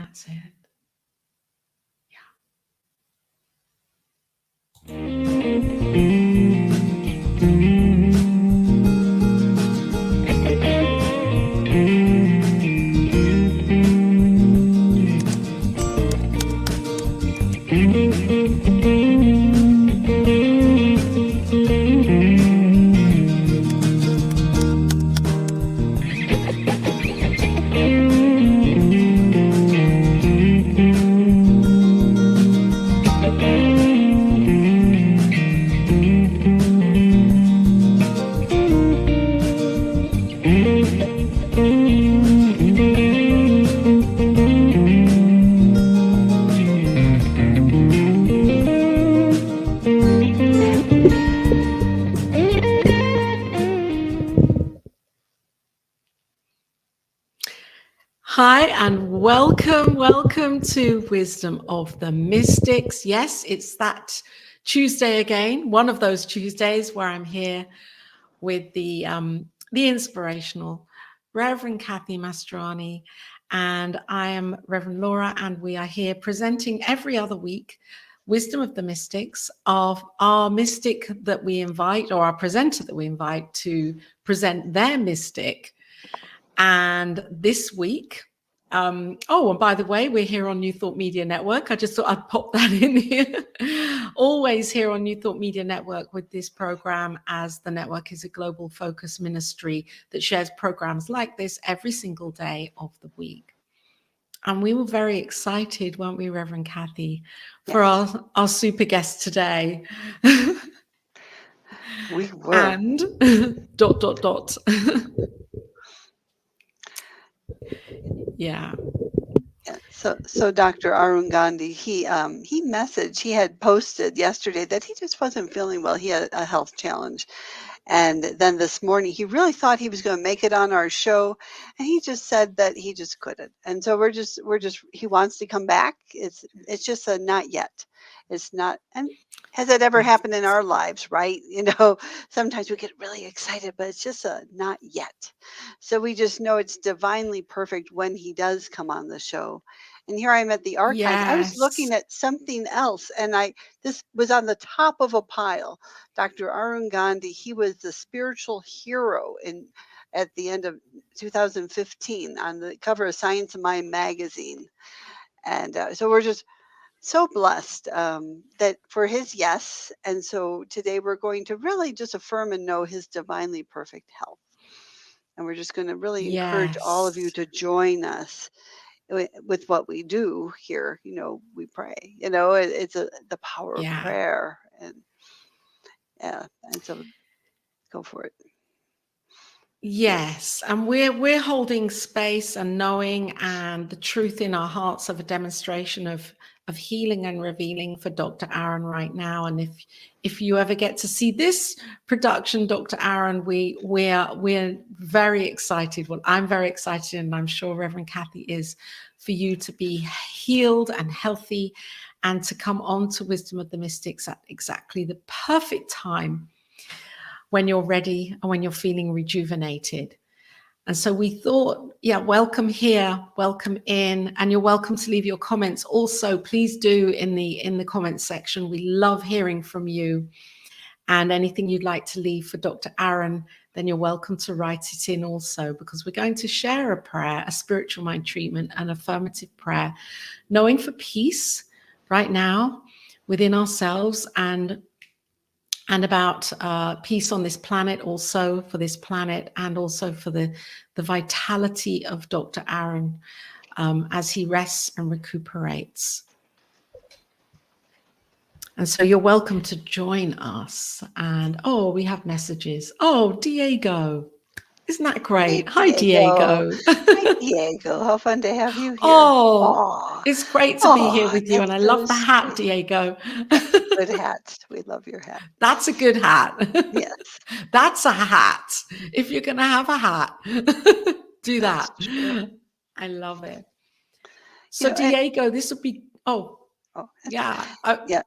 That's it. Hi, and welcome to Wisdom of the Mystics. Yes, it's that Tuesday again, one of those Tuesdays where I'm here with the inspirational Reverend Kathy Mastroianni, and I am Reverend Laura, and we are here presenting every other week Wisdom of the Mystics, of our mystic that we invite, or our presenter that we invite to present their mystic. And this week, and by the way, we're here on New Thought Media Network. I just thought I'd pop that in here. Always here on New Thought Media Network with this program, as the network is a global focus ministry that shares programs like this every single day of the week. And we were very excited, weren't we, Reverend Kathy, for our super guest today. We were. And ... Yeah. So Dr. Arun Gandhi, he had posted yesterday that he just wasn't feeling well. He had a health challenge. And then this morning, he really thought he was going to make it on our show, and he just said that he just couldn't. And so he wants to come back. It's just a not yet. It's not. And has it ever happened in our lives, right? Sometimes we get really excited, but it's just a not yet. So we just know it's divinely perfect when he does come on the show. And here I am at the archives. Yes. I was looking at something else, and this was on the top of a pile. Dr. Arun Gandhi, he was the spiritual hero at the end of 2015 on the cover of Science of Mind magazine. And so we're just so blessed that for his yes. And so today we're going to really just affirm and know his divinely perfect health. And we're just going to really encourage all of you to join us with what we do here. We pray. It's the power of prayer, and so go for it. Yes, and we're holding space and knowing and the truth in our hearts of a demonstration of healing and revealing for Dr. Arun right now. And if you ever get to see this production, Dr. Arun, we're very excited. Well, I'm very excited, and I'm sure Reverend Kathy is, for you to be healed and healthy and to come on to Wisdom of the Mystics at exactly the perfect time, when you're ready and when you're feeling rejuvenated. And so we thought, welcome here, welcome in, and you're welcome to leave your comments. Also, please do in the comments section. We love hearing from you, and anything you'd like to leave for Dr. Arun, then you're welcome to write it in also, because we're going to share a prayer, a spiritual mind treatment, an affirmative prayer, knowing for peace right now within ourselves, and about peace on this planet, also for this planet, and also for the vitality of Dr. Arun as he rests and recuperates. And so you're welcome to join us. And we have messages. Diego, isn't that great? Hi, Diego. Hi, Diego. How fun to have you here. It's great to be here with you, and I love the hat, Diego. Good hat. We love your hat. That's a good hat. Yes. That's a hat. If you're going to have a hat, do that. I love it. So, Diego, this would be, yeah. Yeah.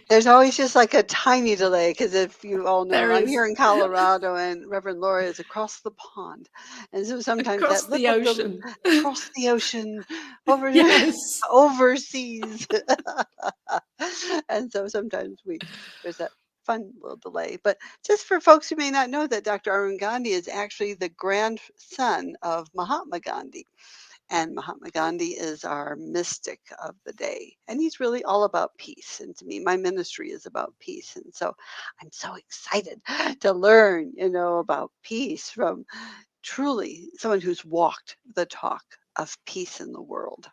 There's always just like a tiny delay because if you all know, There I'm is. here in Colorado and Reverend Laura is across the pond. And so sometimes that Across the little ocean. across the ocean over Yes. overseas. And so sometimes there's that fun little delay. But just for folks who may not know that Dr. Arun Gandhi is actually the grandson of Mahatma Gandhi. And Mahatma Gandhi is our mystic of the day. And he's really all about peace. And to me, my ministry is about peace. And so I'm so excited to learn, about peace from truly someone who's walked the talk of peace in the world.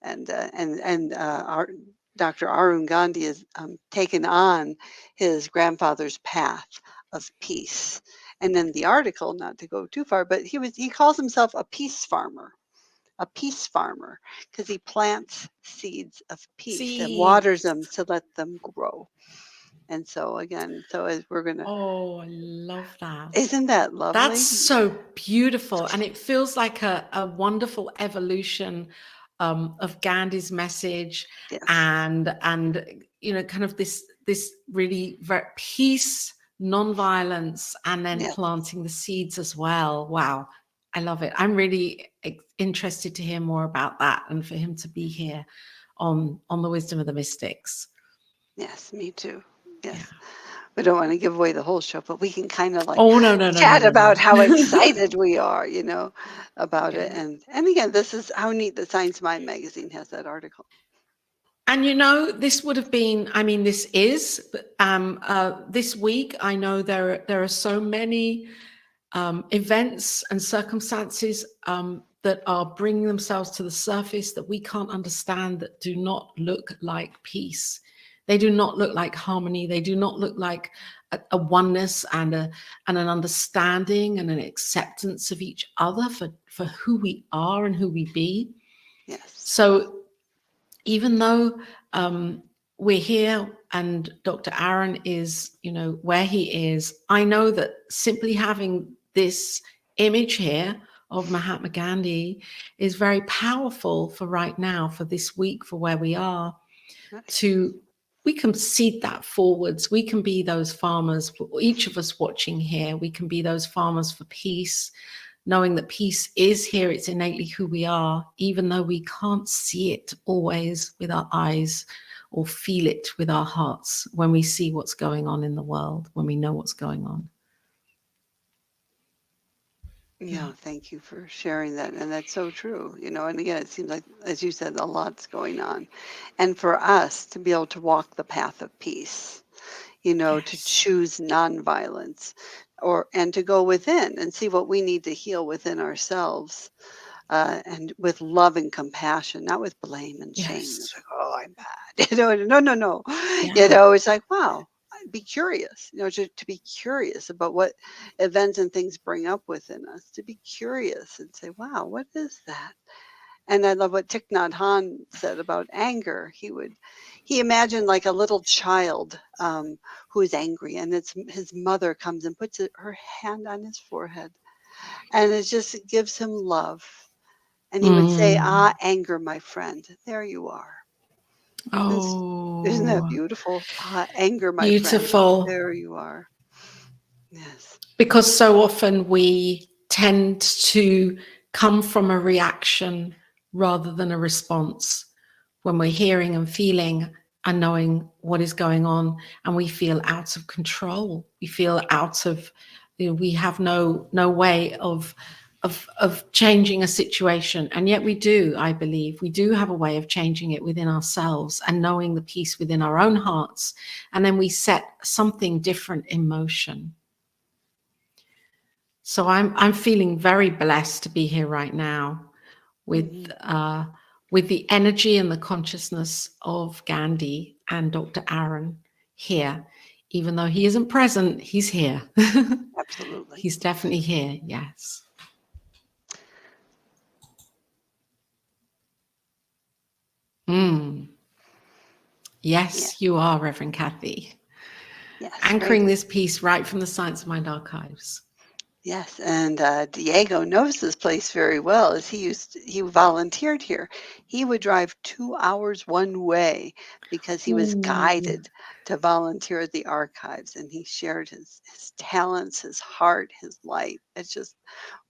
And our Dr. Arun Gandhi has taken on his grandfather's path of peace. And in the article, not to go too far, but he calls himself a peace farmer, because he plants seeds of peace and waters them Seeds. to let them grow. And so again, as we're gonna, Oh, I love that. isn't that That's lovely? so beautiful. And it feels like a wonderful evolution of Gandhi's message, Yes, and kind of this really peace, non-violence, and then yes, planting the seeds as well. Wow. I love it. I'm really interested to hear more about that, and for him to be here on the Wisdom of the Mystics. yes, me too. Yeah. Yes. We don't want to give away the whole show, but we can kind of like Oh, no, no, no, no, chat no, about no. how excited we are, about it. Yeah. And again, this is how neat that Science Mind magazine has that article. And this would have been, this is, this week, I know there are so many events and circumstances that are bringing themselves to the surface that we can't understand, that do not look like peace. They do not look like harmony. They do not look like a oneness and an understanding and an acceptance of each other for who we are and who we be. Yes. So even though we're here and Dr. Arun is, where he is, I know that simply having this image here of Mahatma Gandhi is very powerful for right now, for this week, for where we are. Nice. We can seed that forwards. We can be those farmers, each of us watching here, we can be those farmers for peace, knowing that peace is here. It's innately who we are, even though we can't see it always with our eyes or feel it with our hearts when we see what's going on in the world, when we know what's going on. Yeah, thank you for sharing that. And that's so true. And again, it seems like, as you said, a lot's going on. And for us to be able to walk the path of peace, to Yes. choose nonviolence, and to go within and see what we need to heal within ourselves, and with love and compassion, not with blame and shame. Yes. It's like, oh, I'm bad. No. Yeah. It's like, wow, be curious, to be curious about what events and things bring up within us, to be curious and say, wow, what is that? And I love what Thich Nhat Hanh said about anger. He imagined like a little child who is angry, and his mother comes and puts her hand on his forehead, and it just gives him love. And he would say, "Ah, anger, my friend, there you are." Isn't that Oh, beautiful? Ah, anger, my friend, beautiful. there you are. Yes. Because so often we tend to come from a reaction rather than a response when we're hearing and feeling and knowing what is going on, and we feel out of control. We feel out of, we have no way of changing a situation. And yet we do, I believe, we do have a way of changing it within ourselves and knowing the peace within our own hearts. And then we set something different in motion. So I'm feeling very blessed to be here right now with the energy and the consciousness of Gandhi and Dr. Arun here. Even though he isn't present, he's here. Absolutely. He's definitely here. Yes. Yes, you are, Reverend Kathy. Yes. Anchoring this piece right from the Science of Mind archives. Yes, and Diego knows this place very well as he volunteered here. He would drive 2 hours one way because he was Ooh. guided to volunteer at the archives, and he shared his talents, his heart, his light. It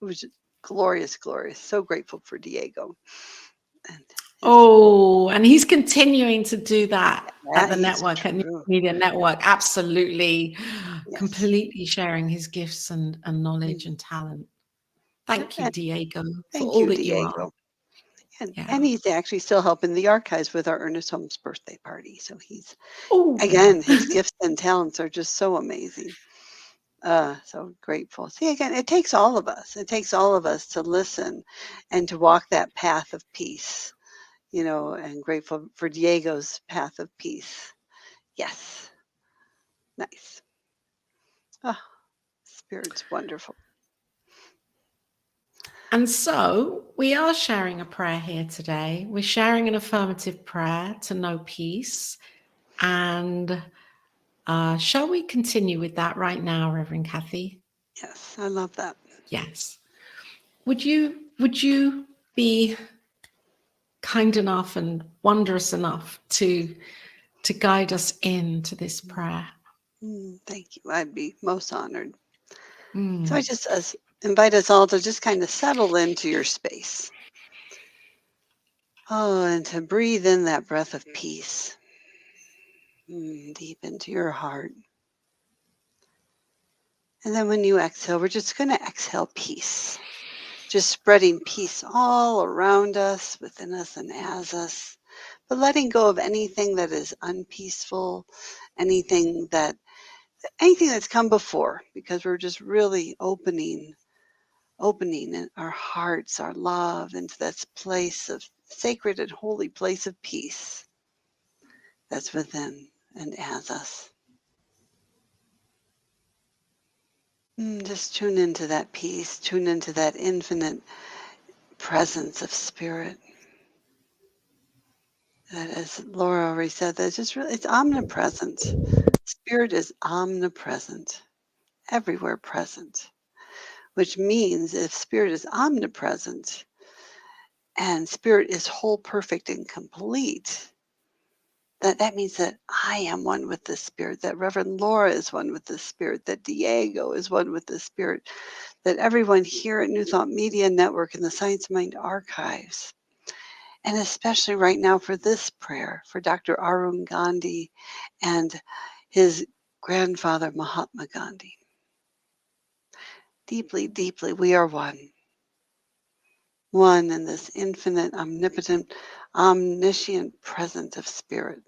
was just glorious, glorious. So grateful for Diego and his Oh, and he's continuing to do that at yeah, the he's network, at New true. Media Network. Absolutely, Yes. completely sharing his gifts and knowledge Mm. and talent. Yep, Thank you, and Diego, for thank all you, that you are. Diego. And Yeah. he's actually still helping the archives with our Ernest Holmes birthday party. So he's Oh. again, his gifts and talents are just so amazing. So grateful. See, again, it takes all of us. It takes all of us to listen and to walk that path of peace, and grateful for Diego's path of peace. Yes, nice. Oh, Spirit's wonderful. And so we are sharing a prayer here today. We're sharing an affirmative prayer to know peace. And shall we continue with that right now, Reverend Kathy? Yes, I love that. Yes. Would you be kind enough and wondrous enough to guide us into this prayer? Thank you. I'd be most honored. So I Mm. just invite us all to just kind of settle into your space. Oh, and to breathe in that breath of peace deep into your heart. And then when you exhale, we're just going to exhale peace, just spreading peace all around us, within us, and as us, but letting go of anything that is unpeaceful, anything that anything that's come before, because we're just really opening in our hearts, our love into this place of sacred and holy place of peace that's within and as us. Just tune into that peace, tune into that infinite presence of spirit. That, as Laura already said, that's just really, it's omnipresent. Spirit is omnipresent, everywhere present, which means if spirit is omnipresent and spirit is whole, perfect, and complete, that means that I am one with the Spirit, that Reverend Laura is one with the Spirit, that Diego is one with the Spirit, that everyone here at New Thought Media Network and the Science Mind Archives, and especially right now for this prayer for Dr. Arun Gandhi and his grandfather, Mahatma Gandhi. Deeply, deeply, we are one in this infinite, omnipotent, omniscient presence of Spirit.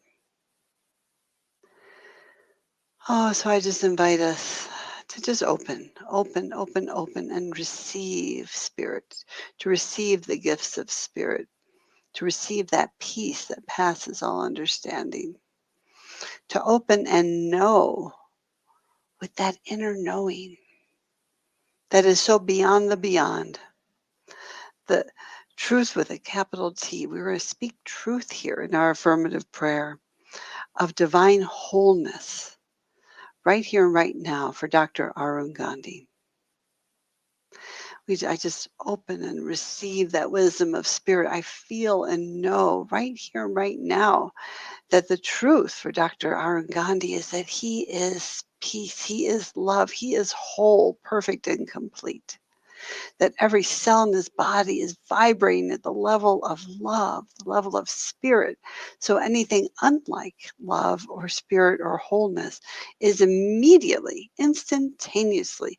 Oh, so I just invite us to just open, and receive Spirit, to receive the gifts of Spirit, to receive that peace that passes all understanding, to open and know with that inner knowing that is so beyond the beyond, the truth with a capital T. We're going to speak truth here in our affirmative prayer of divine wholeness right here and right now for Dr. Arun Gandhi. I just open and receive that wisdom of spirit. I feel and know right here, right now, that the truth for Dr. Arun Gandhi is that he is peace, he is love, he is whole, perfect, and complete. That every cell in his body is vibrating at the level of love, the level of spirit. So anything unlike love or spirit or wholeness is immediately, instantaneously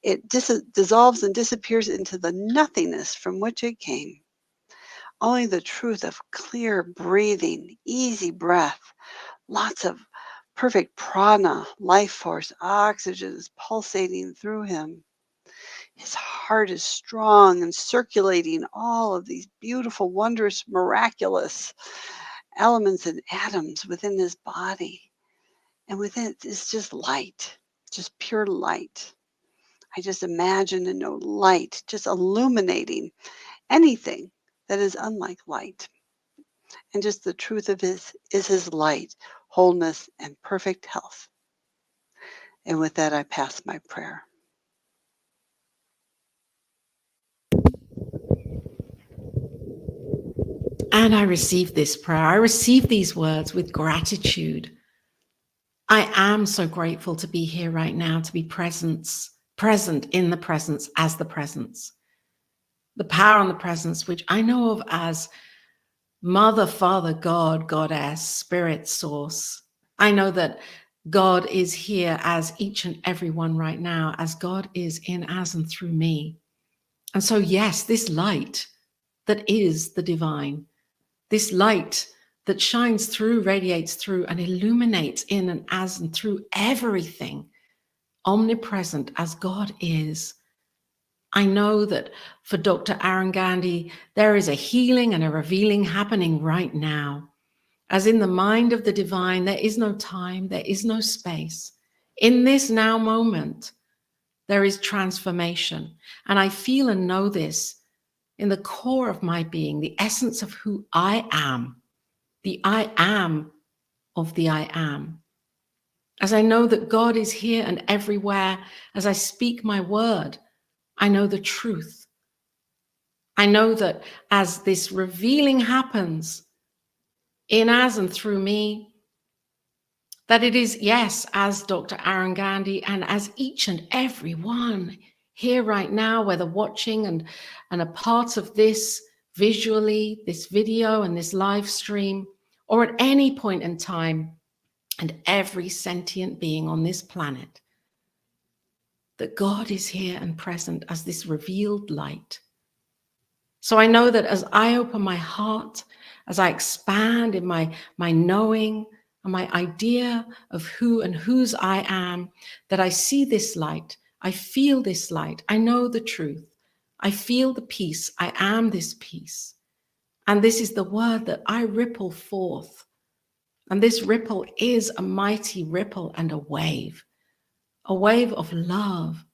it dissolves and disappears into the nothingness from which it came. Only the truth of clear breathing, easy breath, lots of perfect prana, life force, oxygen is pulsating through him. His heart is strong and circulating all of these beautiful, wondrous, miraculous elements and atoms within his body. And within it is just light, just pure light. I just imagine and know light just illuminating anything that is unlike light. And just the truth of his is his light, wholeness, and perfect health. And with that, I pass my prayer. And I receive this prayer. I receive these words with gratitude. I am so grateful to be here right now, to be present in the presence as the presence. The power and the presence, which I know of as Mother, Father, God, Goddess, Spirit, Source. I know that God is here as each and every one right now, as God is in, as, and through me. And so, yes, this light that is the divine, this light that shines through, radiates through, and illuminates in and as and through everything, omnipresent as God is. I know that for Dr. Arun Gandhi, there is a healing and a revealing happening right now. As in the mind of the divine, there is no time, there is no space. In this now moment, there is transformation. And I feel and know this in the core of my being, the essence of who I am, the I am of the I am. As I know that God is here and everywhere, as I speak my word, I know the truth. I know that as this revealing happens in, as, and through me, that it is, yes, as Dr. Arun Gandhi and as each and every one here right now, whether watching and a part of this visually, this video and this live stream, or at any point in time, and every sentient being on this planet, that God is here and present as this revealed light. So I know that as I open my heart, as I expand in my knowing and my idea of who and whose I am, that I see this light, I feel this light, I know the truth, I feel the peace, I am this peace. And this is the word that I ripple forth. And this ripple is a mighty ripple and a wave of love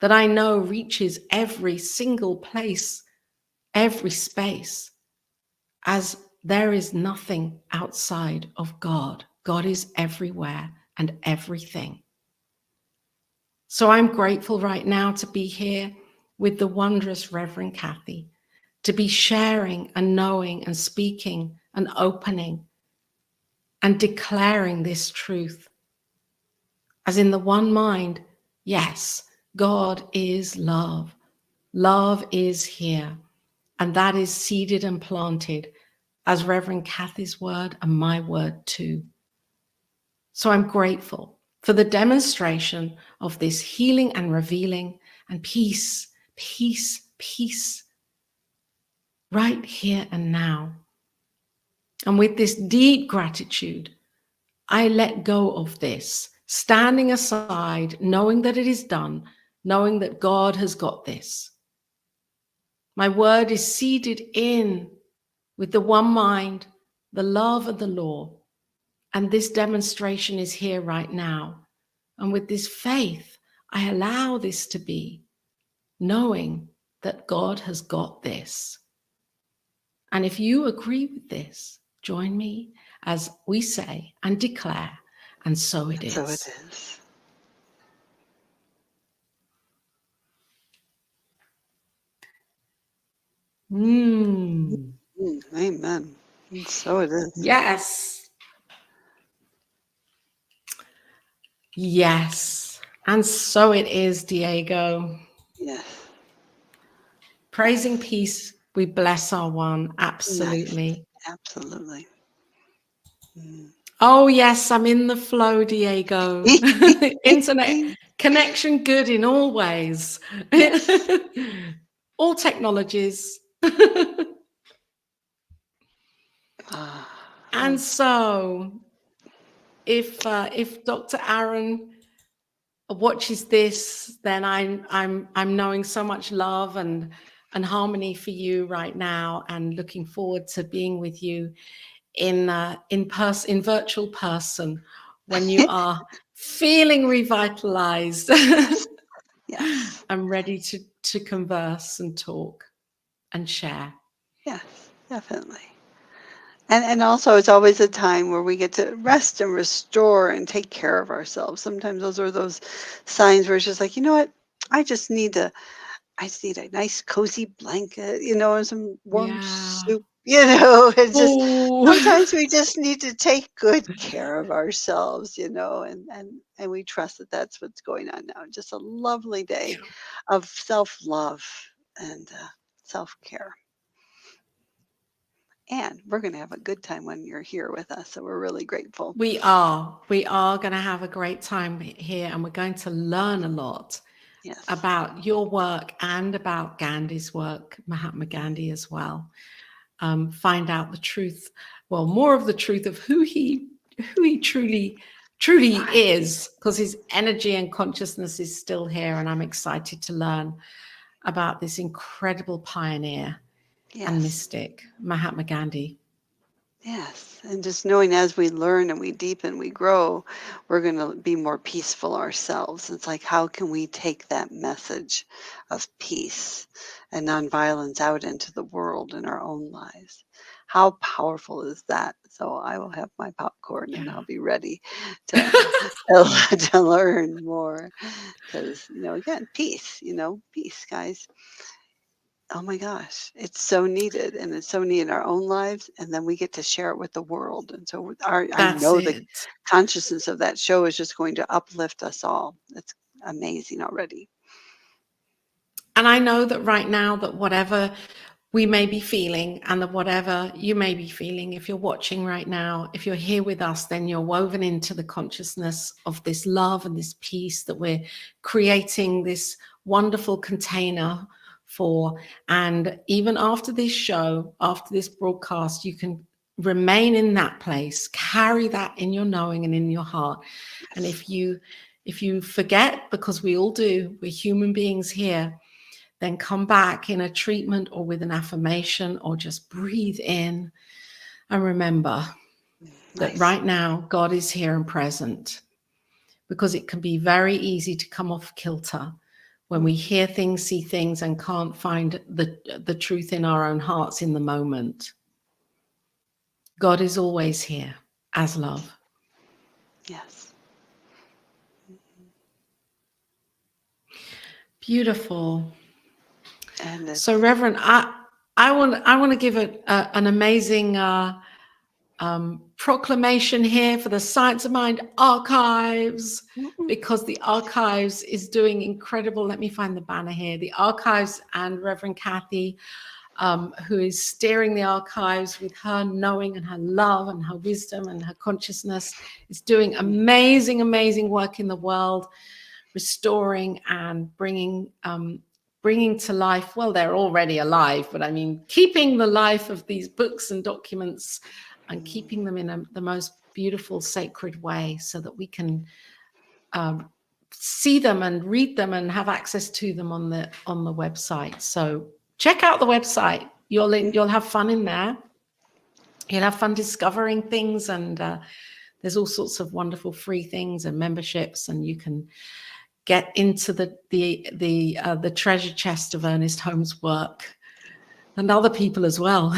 that I know reaches every single place, every space, as there is nothing outside of God. God is everywhere and everything. So I'm grateful right now to be here with the wondrous Reverend Kathy, to be sharing and knowing and speaking and opening and declaring this truth. As in the one mind, yes, God is love. Love is here. And that is seeded and planted as Reverend Kathy's word and my word too. So I'm grateful for the demonstration of this healing and revealing and peace, peace, peace, right here and now. And with this deep gratitude, I let go of this, standing aside, knowing that it is done, knowing that God has got this. My word is seeded in with the one mind, the love and the law. And this demonstration is here right now. And with this faith, I allow this to be, knowing that God has got this. And if you agree with this, join me as we say and declare, and so it is. So it is. Amen. And so it is. Yes. Yes. And so it is, Diego. Yes. Praising peace, we bless our one. Absolutely. Yes, absolutely. Oh, yes, I'm in the flow, Diego. Internet connection good in all ways. Yes. All technologies. And so if Dr. Arun watches this, then I'm knowing so much love and harmony for you right now, and looking forward to being with you in virtual person when you are feeling revitalized. Yes. I'm ready to converse and talk and share. Yes, definitely. And also it's always a time where we get to rest and restore and take care of ourselves. Sometimes those are those signs where it's just like, you know what? I just need a nice cozy blanket, and some warm Yeah. soup It's just Oh, sometimes we just need to take good care of ourselves, and we trust that that's what's going on now. Just a lovely day yeah. of self-love and self-care. And we're going to have a good time when you're here with us. So we're really grateful. We are. We are going to have a great time here, and we're going to learn a lot Yes. about your work and about Gandhi's work, Mahatma Gandhi as well. Find out the truth, well, more of the truth of who he truly Right. is, because his energy and consciousness is still here, and I'm excited to learn about this incredible pioneer and Yes. mystic, Mahatma Gandhi. Yes, and just knowing as we learn and we deepen, we grow, we're going to be more peaceful ourselves. It's like, how can we take that message of peace and nonviolence out into the world in our own lives? How powerful is that? So I will have my popcorn and Yeah. I'll be ready to to learn more because again, peace, guys. Oh my gosh, it's so needed, and it's so needed in our own lives, and then we get to share it with the world, and so I That's know the it. consciousness of that show is just going to uplift us all. It's amazing already. And I know that right now, that whatever we may be feeling, and that whatever you may be feeling, if you're watching right now, if you're here with us, then you're woven into the consciousness of this love and this peace that we're creating this wonderful container for. And even after this show, after this broadcast, you can remain in that place, carry that in your knowing and in your heart. And Yes. if you forget, because we all do, we're human beings here, then come back in a treatment or with an affirmation, or just breathe in and remember that Nice. right now God is here and present, because it can be very easy to come off kilter when we Mhm. hear things, see things, and can't find the truth in our own hearts in the moment. God is always here as love. Yes. Beautiful. And So, it's Reverend, I want to give an amazing proclamation here for the Science of Mind archives, mm-mm, because the archives is doing incredible. Let me find the banner here. The archives, and Reverend Kathy, who is steering the archives with her knowing and her love and her wisdom and her consciousness, is doing amazing work in the world, restoring and bringing to life, well, they're already alive, but I mean, keeping the life of these books and documents, and mm, keeping them in the most beautiful, sacred way, so that we can um, see them and read them and have access to them on the website. So check out the website. mm, You'll have fun in there. You'll have fun discovering things, and there's all sorts of wonderful free things and memberships, and you can get into the treasure chest of Ernest Holmes' work, and other people as well.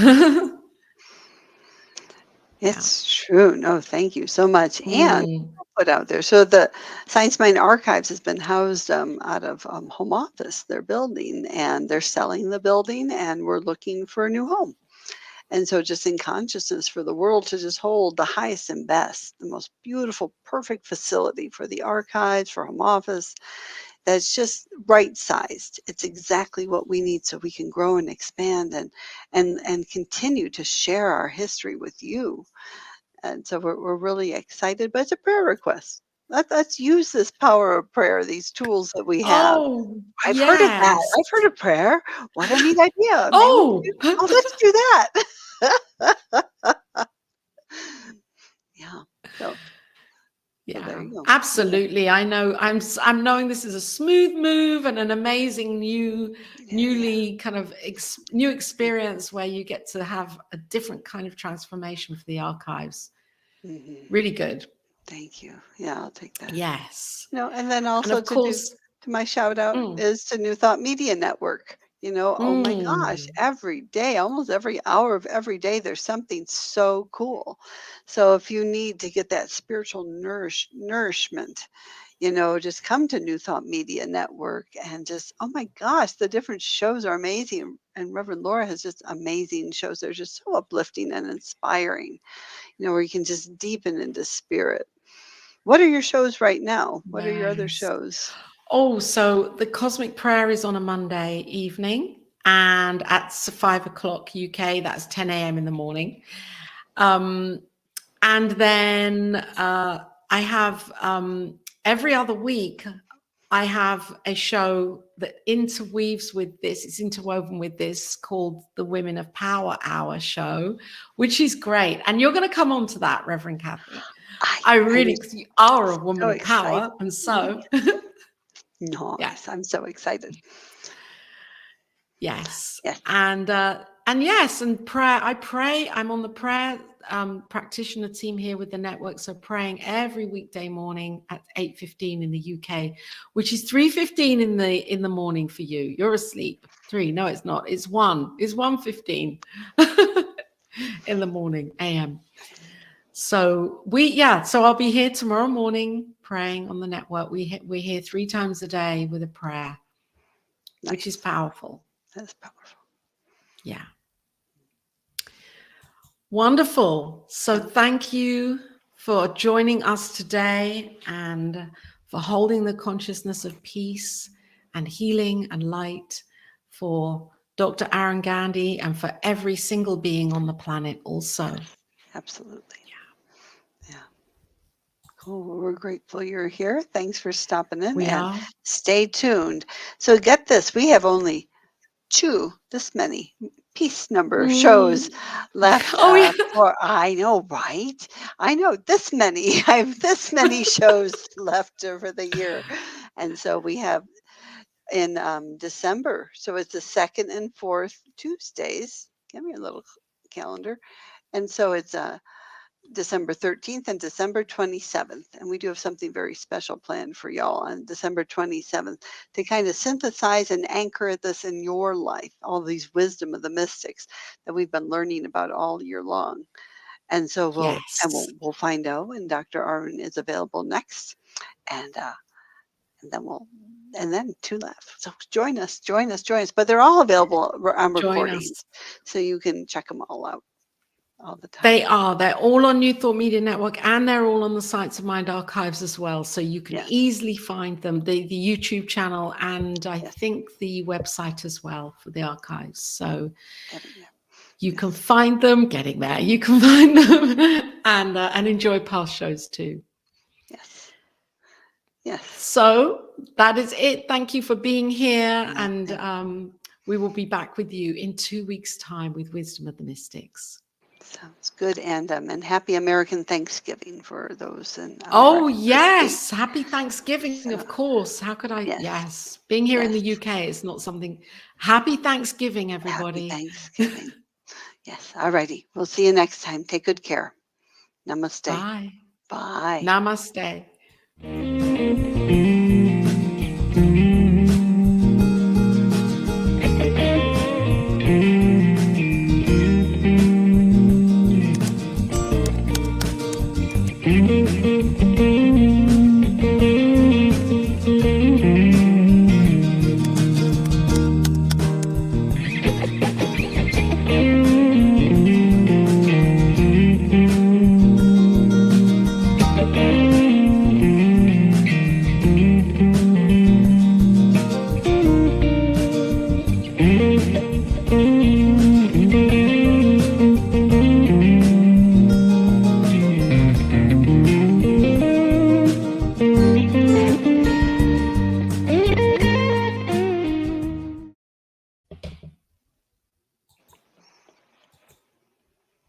Yeah. it's true. No, thank you so much. And Mm. put out there. So the Science Mind Archives has been housed out of home office, their building, and they're selling the building, and we're looking for a new home. And so, just in consciousness for the world to just hold the highest and best, the most beautiful, perfect facility for the archives, for home office, that's just right sized. It's exactly what we need so we can grow and expand and continue to share our history with you. And so we're really excited, but it's a prayer request. Let's use this power of prayer, these tools that we have. Oh, I've heard of that. yes. I've heard of prayer. What a neat idea. Maybe we Oh, could let's do that. Yeah. So there yeah, you go. Okay. absolutely. I know. I'm knowing this is a smooth move and an amazing Yeah. newly kind of new experience, where you get to have a different kind of transformation for the archives. Mhm. Really good. Thank you. Yeah, I'll take that. Yes. And then And also of course, to my shout out mm, is to New Thought Media Network. Oh my gosh, mm, every day, almost every hour of every day, there's something so cool. So if you need to get that spiritual nourishment, just come to New Thought Media Network and just, oh my gosh, the different shows are amazing. And Reverend Laura has just amazing shows. They're just so uplifting and inspiring, where you can just deepen into spirit. What are your shows right now? What are your other Yes. shows? Oh, so the Cosmic Prayer is on a Monday evening and at 5 o'clock UK, that's 10 a.m. in the morning. And then I have every other week, I have a show that interweaves with this. It's interwoven with this called the Women of Power Hour show, which is great. And you're going to come on to that, Reverend Kathy. I really, because you are a woman so of power. excited. And so, Nice. yeah. I'm so excited. Yes. Yes. And yes, and prayer. I pray. I'm on the prayer practitioner team here with the network. So praying every weekday morning at 8:15 in the UK, which is 3:15 in the morning for you. You're asleep. 3. No, it's not. It's 1. It's 1:15 in the morning AM. So so I'll be here tomorrow morning praying on the network. We're here 3 times a day with a prayer, which is powerful. That's powerful. Yeah. Wonderful. So thank you for joining us today and for holding the consciousness of peace and healing and light for Dr. Arun Gandhi and for every single being on the planet also. Absolutely. Yeah. Cool. Well, we're grateful you're here. Thanks for stopping in. We and are. Stay tuned. So get this, we have only this many piece number shows left. Oh, yeah. I know, right? I know this many. I have this many shows left over the year. And so we have in December. So it's the second and fourth Tuesdays. Give me a little calendar. And so it's December 13th and December 27th. And we do have something very special planned for y'all on December 27th to kind of synthesize and anchor this in your life, all these wisdom of the mystics that we've been learning about all year long. And so we'll find out when Dr. Arun is available next. And then 2 left. So join us. But they're all available on recordings. So you can check them all out. All the time. They are. They're all on New Thought Media Network and they're all on the Sites of Mind archives as well. So you can easily find them, the YouTube channel and I think the website as well for the archives. So you can find them, getting there. You can find them and enjoy past shows too. Yes. So that is it. Thank you for being here. And we will be back with you in 2 weeks' time with Wisdom of the Mystics. Sounds good. And happy American Thanksgiving for those. Yes. Happy Thanksgiving, of course. How could I? Yes. Being here in the UK is not something. Happy Thanksgiving, everybody. Happy Thanksgiving. Yes. All righty. We'll see you next time. Take good care. Namaste. Bye. Bye. Namaste.